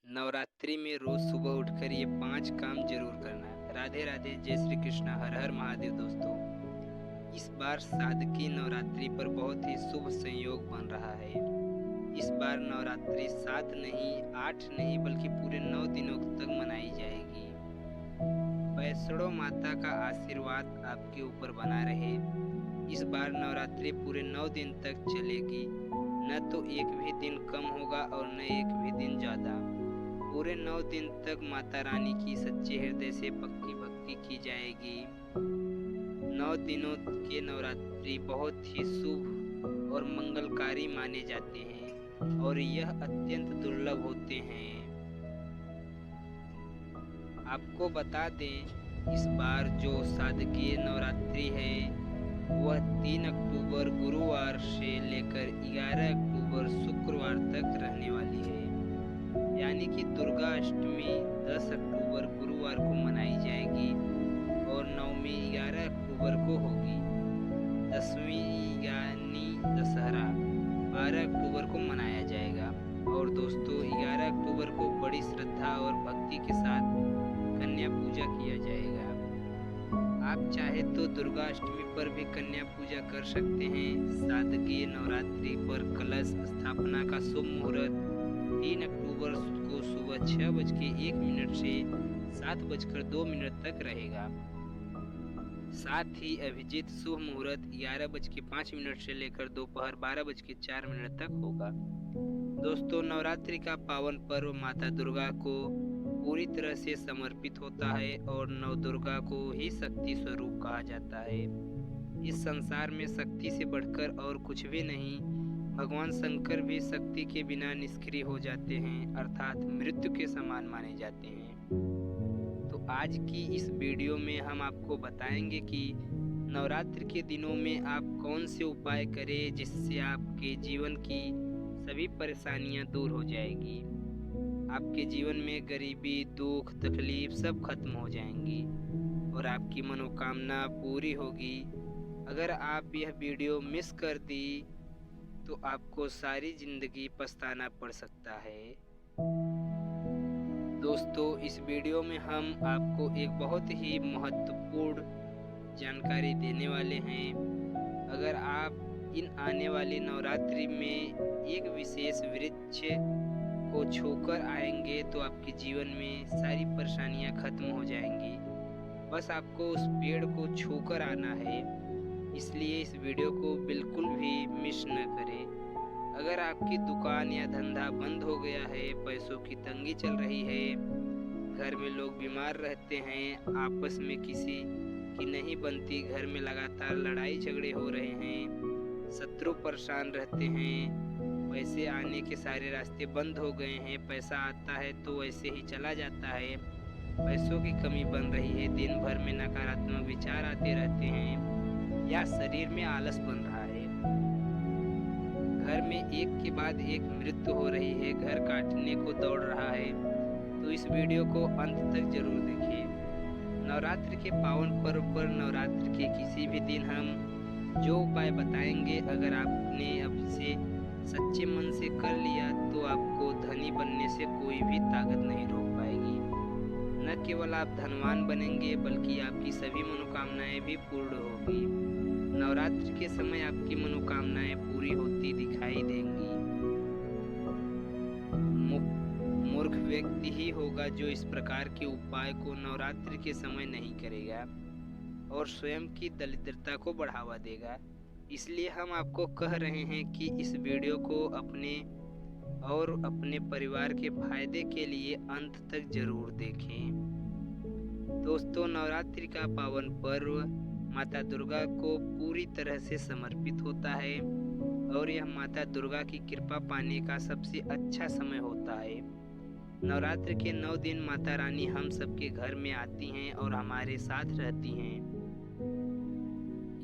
नवरात्रि में रोज सुबह उठकर ये 5 काम जरूर करना। राधे राधे, जय श्री कृष्णा, हर हर महादेव। दोस्तों, इस बार साधकी नवरात्रि पर बहुत ही शुभ संयोग बन रहा है। इस बार नवरात्रि 7 नहीं, 8 नहीं, बल्कि पूरे 9 दिनों तक मनाई जाएगी। वैष्णो माता का आशीर्वाद आपके ऊपर बना रहे। इस बार नवरात्रि पूरे 9 दिन तक चलेगी। न तो एक भी दिन कम होगा और न एक भी दिन ज़्यादा। पूरे 9 दिन तक माता रानी की सच्चे हृदय से पक्की भक्ति की जाएगी। 9 दिनों के नवरात्रि बहुत ही शुभ और मंगलकारी माने जाते हैं और यह अत्यंत दुर्लभ होते हैं। आपको बता दें, इस बार जो शारदीय नवरात्रि है वह 3 अक्टूबर गुरुवार से लेकर 11 अक्टूबर शुक्रवार तक रहने वाली है। यानी कि दुर्गा अष्टमी 10 अक्टूबर गुरुवार को मनाई जाएगी और नवमी 11 अक्टूबर को होगी। दसवीं यानी दशहरा 12 अक्टूबर को मनाया जाएगा। और दोस्तों, 11 अक्टूबर को बड़ी श्रद्धा और भक्ति के साथ कन्या पूजा किया जाएगा। आप चाहे तो दुर्गा अष्टमी पर भी कन्या पूजा कर सकते हैं। शारदीय नवरात्रि पर कलश स्थापना का शुभ मुहूर्त 3 अक्टूबर को सुबह 6:01 से 7:02 तक रहेगा। साथ ही अभिजीत शुभ मुहूर्त 11:05 से लेकर दोपहर 12:04 तक होगा। दोस्तों, नवरात्रि का पावन पर्व माता दुर्गा को पूरी तरह से समर्पित होता है और नवदुर्गा को ही शक्ति स्वरूप कहा जाता है। इस संसार में शक्ति से बढ़कर और कुछ भी नहीं। भगवान शंकर भी शक्ति के बिना निष्क्रिय हो जाते हैं, अर्थात मृत्यु के समान माने जाते हैं। तो आज की इस वीडियो में हम आपको बताएंगे कि नवरात्रि के दिनों में आप कौन से उपाय करें जिससे आपके जीवन की सभी परेशानियां दूर हो जाएगी। आपके जीवन में गरीबी, दुख, तकलीफ सब खत्म हो जाएंगी और आपकी मनोकामना पूरी होगी। अगर आप यह वीडियो मिस कर दी तो आपको सारी जिंदगी पछताना पड़ सकता है। दोस्तों, इस वीडियो में हम आपको एक बहुत ही महत्वपूर्ण जानकारी देने वाले हैं। अगर आप इन आने वाली नवरात्रि में एक विशेष वृक्ष को छूकर आएंगे तो आपके जीवन में सारी परेशानियां खत्म हो जाएंगी। बस आपको उस पेड़ को छूकर आना है, इसलिए इस वीडियो को बिल्कुल भी मिस न करें। अगर आपकी दुकान या धंधा बंद हो गया है, पैसों की तंगी चल रही है, घर में लोग बीमार रहते हैं, आपस में किसी की नहीं बनती, घर में लगातार लड़ाई झगड़े हो रहे हैं, शत्रु परेशान रहते हैं, पैसे आने के सारे रास्ते बंद हो गए हैं, पैसा आता है तो वैसे ही चला जाता है, पैसों की कमी बन रही है, दिन भर में नकारात्मक विचार आते रहते हैं या शरीर में आलस बन रहा है, घर में एक के बाद एक मृत्यु हो रही है, घर काटने को दौड़ रहा है, तो इस वीडियो को अंत तक जरूर देखिए। नवरात्रि के पावन पर्व पर नवरात्रि के किसी भी दिन हम जो उपाय बताएंगे, अगर आपने अब से सच्चे मन से कर लिया तो आपको धनी बनने से कोई भी ताकत नहीं रोक पाएगी। न केवल आप धनवान बनेंगे बल्कि आपकी सभी मनोकामनाएं भी पूर्ण होगी। नवरात्रि के समय आपकी मनोकामनाएं पूरी होती दिखाई देंगी। मूर्ख व्यक्ति ही होगा जो इस प्रकार के उपाय को नवरात्रि के समय नहीं करेगा और स्वयं की दरिद्रता को बढ़ावा देगा। इसलिए हम आपको कह रहे हैं कि इस वीडियो को अपने और अपने परिवार के फायदे के लिए अंत तक जरूर देखें। दोस्तों, नवरात्रि का पावन पर्व माता दुर्गा को पूरी तरह से समर्पित होता है और यह माता दुर्गा की कृपा पाने का सबसे अच्छा समय होता है। नवरात्रि के 9 दिन माता रानी हम सबके घर में आती हैं और हमारे साथ रहती हैं।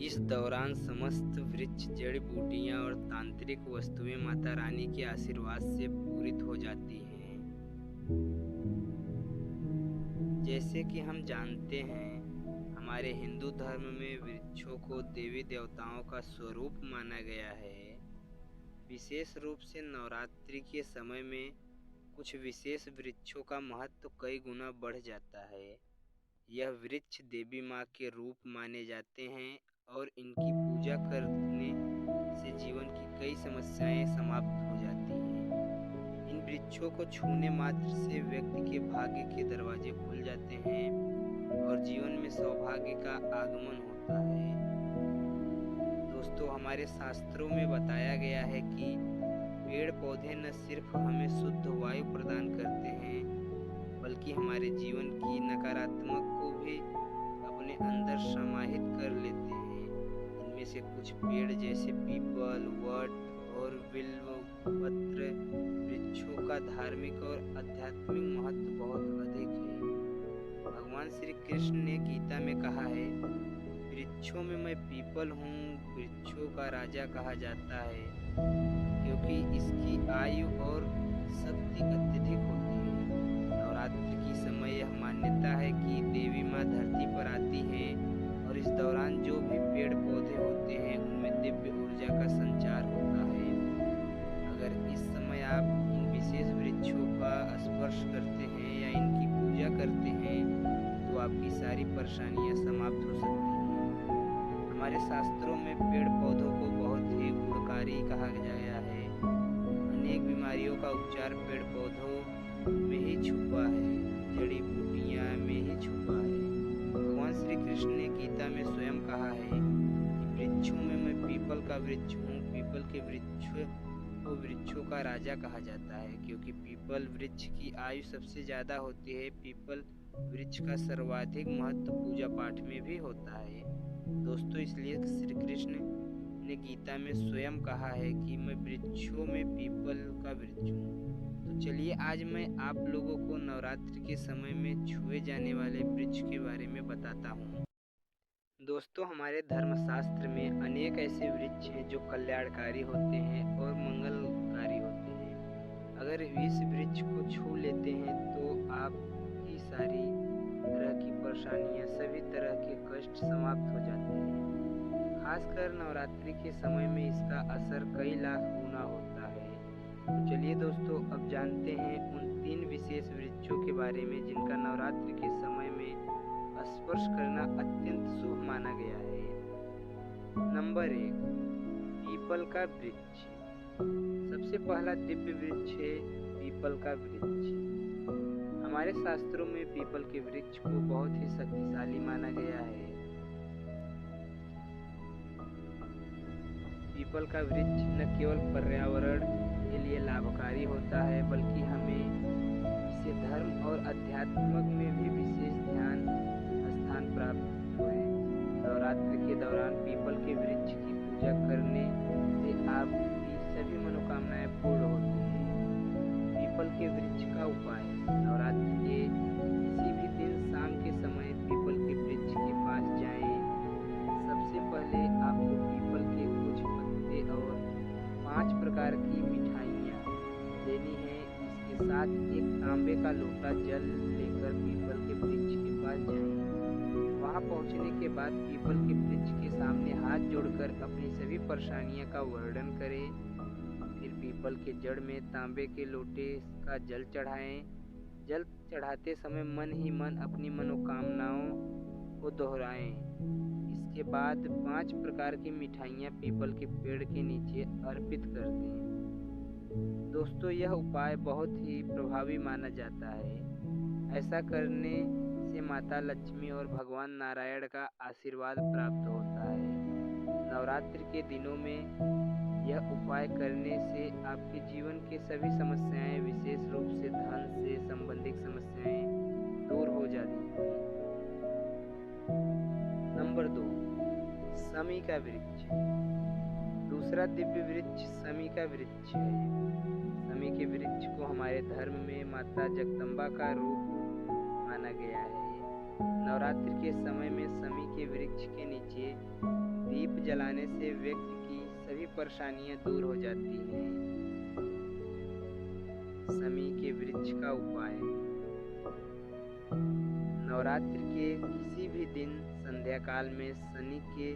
इस दौरान समस्त वृक्ष, जड़ी बूटियां और तांत्रिक वस्तुएं माता रानी के आशीर्वाद से पूरित हो जाती हैं। जैसे कि हम जानते हैं, हमारे हिंदू धर्म में वृक्षों को देवी देवताओं का स्वरूप माना गया है। विशेष रूप से नवरात्रि के समय में कुछ विशेष वृक्षों का महत्व कई गुना बढ़ जाता है। यह वृक्ष देवी माँ के रूप माने जाते हैं और इनकी पूजा करने से जीवन की कई समस्याएं समाप्त हो जाती हैं। इन वृक्षों को छूने मात्र से व्यक्ति के भाग्य के दरवाजे खुल जाते हैं और जीवन में सौभाग्य का आगमन होता है। दोस्तों, हमारे शास्त्रों में बताया गया है कि पेड़ पौधे न सिर्फ हमें शुद्ध वायु प्रदान करते हैं, बल्कि हमारे जीवन की नकारात्मक को भी अपने अंदर समाहित कर लेते हैं। इनमें से कुछ पेड़ जैसे पीपल, वट और बिल्वपत्र वृक्षों का धार्मिक और आध्यात्मिक महत्व बहुत अधिक है। भगवान श्री कृष्ण ने गीता में कहा है, वृक्षों में मैं पीपल हूँ, वृक्षों का राजा कहा जाता है, क्योंकि इसकी आयु और शक्ति अत्यधिक होती है। नवरात्रि की समय यह मान्यता है कि देवी माँ धरती पर आती हैं और इस दौरान जो भी पेड़ पौधे होते हैं उनमें दिव्य ऊर्जा का संचार होता है। अगर इस समय आप इन विशेष वृक्षों का स्पर्श करते हैं या इनकी पूजा करते हैं तो आपकी सारी परेशानियां समाप्त हो सकती हैं। हमारे शास्त्रों में पेड़ पौधों को बहुत ही गुणकारी कहा गया है। अनेक बीमारियों का उपचार पेड़ पौधों में ही छुपा है, जड़ी बूटियां में ही छुपा है। भगवान श्री कृष्ण ने गीता में स्वयं कहा है कि वृक्षों में मैं पीपल का वृक्ष हूँ। पीपल के वृक्ष को वृक्षों का राजा कहा जाता है, क्योंकि पीपल वृक्ष की आयु सबसे ज्यादा होती है। पीपल वृक्ष का सर्वाधिक महत्व पूजा पाठ में भी होता है। दोस्तों, इसलिए श्री कृष्ण ने गीता में स्वयं कहा है कि मैं वृक्षों में पीपल का वृक्ष हूँ। तो चलिए आज मैं आप लोगों को नवरात्रि के समय में छुए जाने वाले वृक्ष के बारे में बताता हूँ। दोस्तों, हमारे धर्मशास्त्र में अनेक ऐसे वृक्ष हैं जो कल्याणकारी होते हैं और मंगलकारी होते हैं। अगर इस वृक्ष को छू लेते हैं तो आपकी सारी तरह की परेशानियां, सभी तरह के कष्ट समाप्त हो जाते हैं। खासकर नवरात्रि के समय में इसका असर कई लाख गुना होता है। तो चलिए दोस्तों, अब जानते हैं उन 3 विशेष वृक्षों के बारे में जिनका नवरात्रि के समय में स्पर्श करना अत्यंत शुभ माना गया है। नंबर 1, पीपल का वृक्ष। सबसे पहला दिव्य वृक्ष है पीपल का वृक्ष। हमारे शास्त्रों में पीपल के वृक्ष को बहुत ही शक्तिशाली माना गया है। पीपल का वृक्ष न केवल पर्यावरण के लिए लाभकारी होता है, बल्कि हमें इसे धर्म और अध्यात्म में भी विशेष ध्यान स्थान प्राप्त हुए। नवरात्रि के दौरान पीपल के वृक्ष की पूजा करने से आपकी सभी मनोकामनाएं पूर्ण होती हैं। पीपल के वृक्ष का उपाय। नवरात्रि के किसी भी दिन शाम के समय पीपल के वृक्ष के पास जाएं। सबसे पहले आपको पीपल के कुछ पत्ते और 5 प्रकार की मिठाइयाँ लेनी है। इसके साथ एक तांबे का लोटा जल लेकर पीपल के वृक्ष के पास जाएं। वहां पहुंचने के बाद पीपल के वृक्ष के सामने हाथ जोड़कर अपनी सभी परेशानियों का वर्णन करें। फिर पीपल के जड़ में तांबे के लोटे का जल चढ़ाएं। जल चढ़ाते समय मन ही मन अपनी मनोकामनाओं को दोहराएं। इसके बाद 5 प्रकार की मिठाइयाँ पीपल के पेड़ के नीचे अर्पित कर दें। दोस्तों, यह उपाय बहुत ही प्रभावी माना जाता है। ऐसा करने से माता लक्ष्मी और भगवान नारायण का आशीर्वाद प्राप्त होता है। नवरात्रि के दिनों में यह उपाय करने से आपके जीवन के सभी समस्याएं, विशेष रूप से धन से संबंधित समस्याएं दूर हो जाती हैं। नंबर 2, शमी का वृक्ष। दूसरा दिव्य वृक्ष शमी का वृक्ष है। शमी के वृक्ष को हमारे धर्म में माता जगदम्बा का रूप माना गया है। नवरात्रि के समय में शमी के वृक्ष के नीचे दीप जलाने से व्यक्ति की सभी परेशानियां दूर हो जाती हैं। शमी के वृक्ष का उपाय। नवरात्रि के किसी भी दिन संध्या काल में शनि के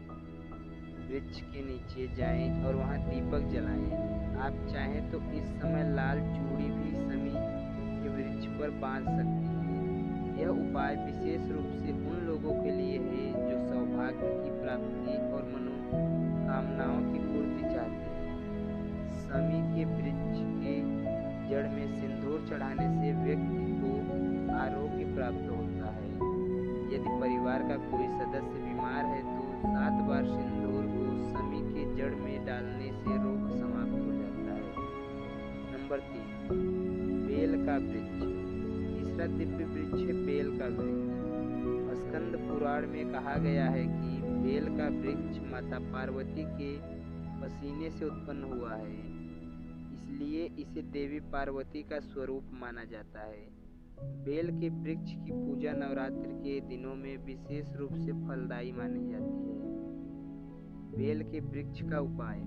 वृक्ष के नीचे जाएं और वहां दीपक जलाएं। आप चाहें तो इस समय लाल चूड़ी भी शमी पर बांध सकती है। यह उपाय विशेष रूप से उन लोगों के लिए है जो सौभाग्य की प्राप्ति और मनोकामनाओं की पूर्ति चाहते हैं। शमी के वृक्ष के जड़ में सिंदूर चढ़ाने से व्यक्ति को आरोग्य प्राप्त होता है। यदि परिवार का कोई सदस्य बीमार है तो 7 बार सिंदूर को शमी के जड़ में डालने से रोग समाप्त हो जाता है। नंबर 3, बेल का वृक्ष। तीसरा दिव्य वृक्ष है बेल का वृक्ष। स्कंद पुराण में कहा गया है कि बेल का वृक्ष माता पार्वती के पसीने से उत्पन्न हुआ है, इसलिए इसे देवी पार्वती का स्वरूप माना जाता है। बेल के वृक्ष की पूजा नवरात्रि के दिनों में विशेष रूप से फलदायी मानी जाती है। बेल के वृक्ष का उपाय।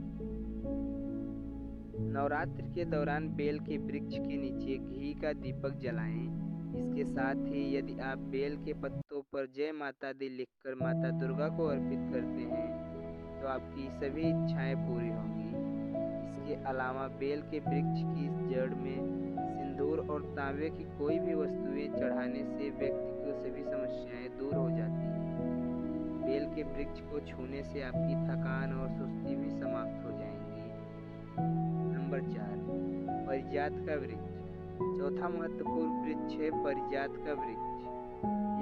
नवरात्रि के दौरान बेल के वृक्ष के नीचे घी का दीपक जलाएं। इसके साथ ही यदि आप बेल के पत्तों पर जय माता दी लिखकर माता दुर्गा को अर्पित करते हैं तो आपकी सभी इच्छाएं पूरी होंगी। इसके अलावा बेल के वृक्ष की जड़ में सिंदूर और तांबे की कोई भी वस्तुएं चढ़ाने से व्यक्ति की सभी समस्याएं दूर हो जाती हैं। बेल के वृक्ष को छूने से आपकी थकान और सुस्ती भी समाप्त हो जाएंगी। नंबर 4, पारिजात का वृक्ष। चौथा महत्वपूर्ण वृक्ष है पारिजात का वृक्ष।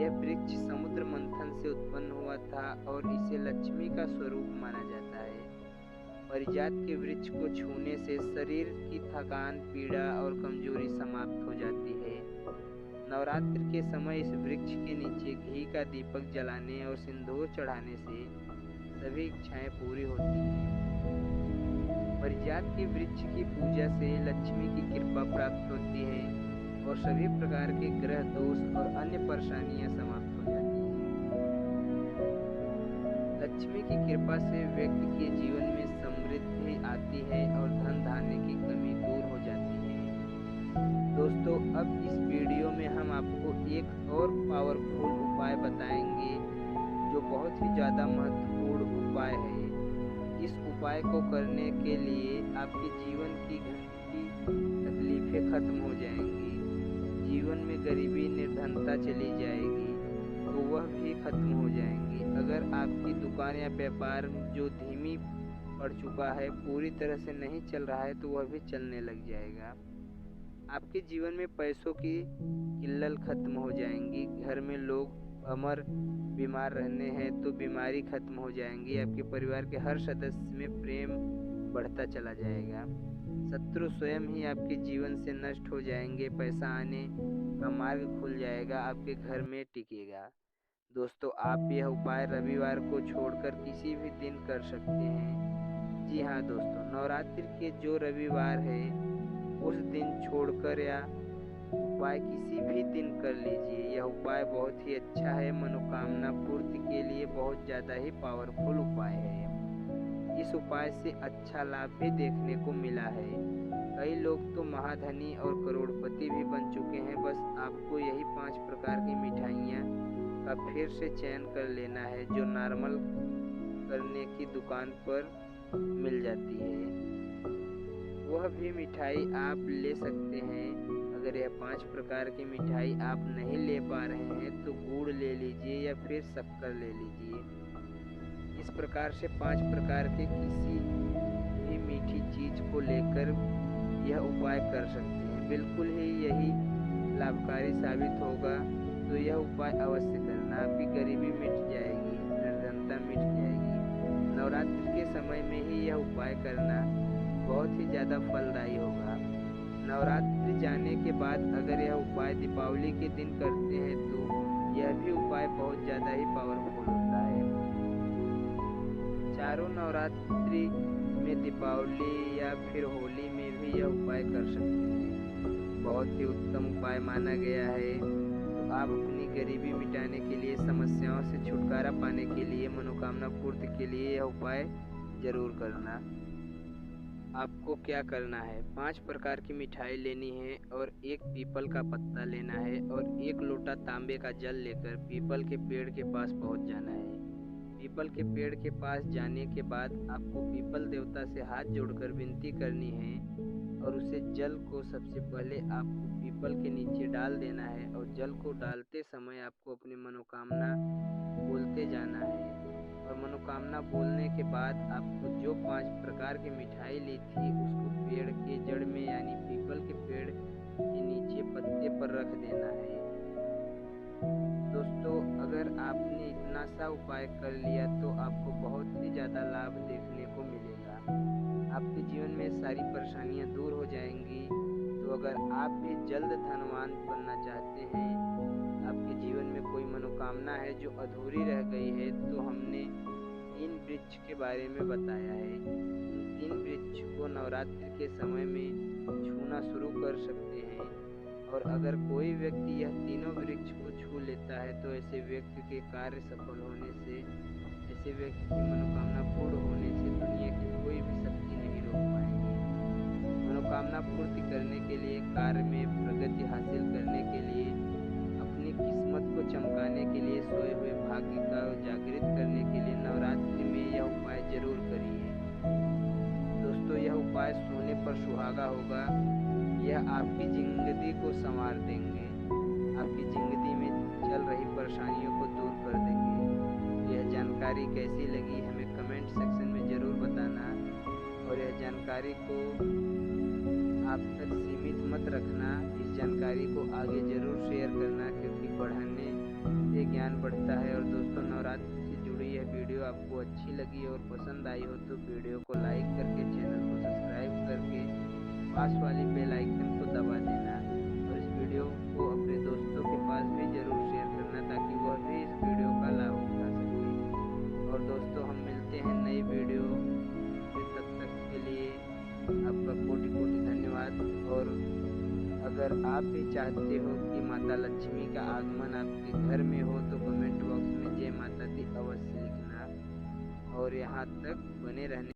यह वृक्ष समुद्र मंथन से उत्पन्न हुआ था और इसे लक्ष्मी का स्वरूप माना जाता है। पारिजात के वृक्ष को छूने से शरीर की थकान, पीड़ा और कमजोरी समाप्त हो जाती है। नवरात्रि के समय इस वृक्ष के नीचे घी का दीपक जलाने और सिंदूर चढ़ाने से सभी इच्छाएं पूरी होती हैं। पारिजात के वृक्ष की पूजा से लक्ष्मी की कृपा प्राप्त होती है और सभी प्रकार के ग्रह दोष और अन्य परेशानियां समाप्त हो जाती हैं। लक्ष्मी की कृपा से व्यक्ति के जीवन में समृद्धि आती है और धन धान्य की कमी दूर हो जाती है। दोस्तों, अब इस वीडियो में हम आपको एक और पावरफुल उपाय बताएंगे जो बहुत ही ज़्यादा महत्वपूर्ण उपाय है। इस उपाय को करने के लिए आपके जीवन की घटती तकलीफें खत्म हो जाएंगी, जीवन में गरीबी निर्धनता चली जाएगी तो वह भी खत्म हो जाएंगी। अगर आपकी दुकान या व्यापार जो धीमी पड़ चुका है, पूरी तरह से नहीं चल रहा है, तो वह भी चलने लग जाएगा। आपके जीवन में पैसों की किल्लत खत्म हो जाएंगी। घर में लोग अमर बीमार रहने हैं तो बीमारी खत्म हो जाएंगी। आपके परिवार के हर सदस्य में प्रेम बढ़ता चला जाएगा। शत्रु स्वयं ही आपके जीवन से नष्ट हो जाएंगे। पैसा आने का मार्ग खुल जाएगा, आपके घर में टिकेगा। दोस्तों, आप यह उपाय रविवार को छोड़कर किसी भी दिन कर सकते हैं। जी हाँ दोस्तों, नवरात्रि के जो रविवार है उस दिन छोड़कर या उपाय किसी भी दिन कर लीजिए। यह उपाय बहुत ही अच्छा है, मनोकामना पूर्ति के लिए बहुत ज़्यादा ही पावरफुल उपाय है। इस उपाय से अच्छा लाभ भी देखने को मिला है। कई लोग तो महाधनी और करोड़पति भी बन चुके हैं। बस आपको यही 5 प्रकार की मिठाइयाँ का फिर से चयन कर लेना है जो नॉर्मल करने की दुकान पर मिल जाती है। वह भी मिठाई आप ले सकते हैं। अगर यह 5 प्रकार की मिठाई आप नहीं ले पा रहे हैं तो गुड़ ले लीजिए या फिर शक्कर ले लीजिए। इस प्रकार से 5 प्रकार के किसी भी मीठी चीज़ को लेकर यह उपाय कर सकते हैं। बिल्कुल ही यही लाभकारी साबित होगा, तो यह उपाय अवश्य करना। आपकी गरीबी मिट जाएगी, निर्धनता मिट जाएगी। नवरात्रि के समय में ही यह उपाय करना बहुत ही ज़्यादा फलदायी होगा। नवरात्रि जाने के बाद अगर यह उपाय दीपावली के दिन करते हैं तो यह भी उपाय बहुत ज़्यादा ही पावरफुल होता है। चारों नवरात्रि में दीपावली या फिर होली में भी यह उपाय कर सकते हैं। बहुत ही उत्तम उपाय माना गया है। तो आप अपनी गरीबी मिटाने के लिए, समस्याओं से छुटकारा पाने के लिए, मनोकामना पूर्ति के लिए यह उपाय जरूर करना। आपको क्या करना है, 5 प्रकार की मिठाई लेनी है और एक पीपल का पत्ता लेना है और 1 लोटा तांबे का जल लेकर पीपल के पेड़ के पास पहुंच जाना है। पीपल के पेड़ के पास जाने के बाद आपको पीपल देवता से हाथ जोड़कर विनती करनी है और उसे जल को सबसे पहले आपको पीपल के नीचे डाल देना है और जल को डालते समय आपको अपनी मनोकामना बोलते जाना है। और मनोकामना बोलने के बाद आपको जो 5 प्रकार की मिठाई ली थी उसको पेड़ के जड़ में यानी पीपल के पेड़ के नीचे पत्ते पर रख देना है। दोस्तों, अगर आपने इतना सा उपाय कर लिया तो आपको बहुत ही ज़्यादा लाभ देखने को मिलेगा। आपके जीवन में सारी परेशानियां दूर हो जाएंगी। तो अगर आप भी जल्द धनवान बनना चाहते हैं, आपके जीवन में कोई मनोकामना है जो अधूरी रह गई है, तो हमने 3 वृक्ष के बारे में बताया है। इन 3 वृक्ष को नवरात्रि के समय में छूना शुरू कर सकते हैं। और अगर कोई व्यक्ति यह तीनों वृक्ष को छू लेता है तो ऐसे व्यक्ति के कार्य सफल होने से, ऐसे व्यक्ति की मनोकामना पूर्ण होने से दुनिया की कोई भी शक्ति नहीं रोक पाएगी। मनोकामना पूर्ति करने के लिए, कार्य में प्रगति हासिल करने के लिए, अपनी किस्मत को चमकाने के लिए, सोए हुए भाग्य का जागृत करने के लिए नवरात्रि में यह उपाय जरूर करिए। दोस्तों, यह उपाय सोने पर सुहागा होगा। यह आपकी जिंदगी को संवार देंगे, आपकी जिंदगी में चल रही परेशानियों को दूर कर देंगे। यह जानकारी कैसी लगी हमें कमेंट सेक्शन में ज़रूर बताना। और यह जानकारी को आप तक सीमित मत रखना, इस जानकारी को आगे ज़रूर शेयर करना, क्योंकि बढ़ाने से ज्ञान बढ़ता है। और दोस्तों, नवरात्रि से जुड़ी यह वीडियो आपको अच्छी लगी और पसंद आई हो तो वीडियो को लाइक करके, चैनल को सब्सक्राइब करके, पास वाली बेल आइकन को दबा देना। और इस वीडियो को अपने दोस्तों के पास भी ज़रूर शेयर करना ताकि वह भी इस वीडियो का लाभ उठा सके। और दोस्तों, हम मिलते हैं नई वीडियो में, तब तक के लिए आपका कोटि कोटि धन्यवाद। और अगर आप भी चाहते हो कि माता लक्ष्मी का आगमन आपके घर में हो तो कमेंट बॉक्स में जय माता दी अवश्य लिखना। और यहाँ तक बने रहने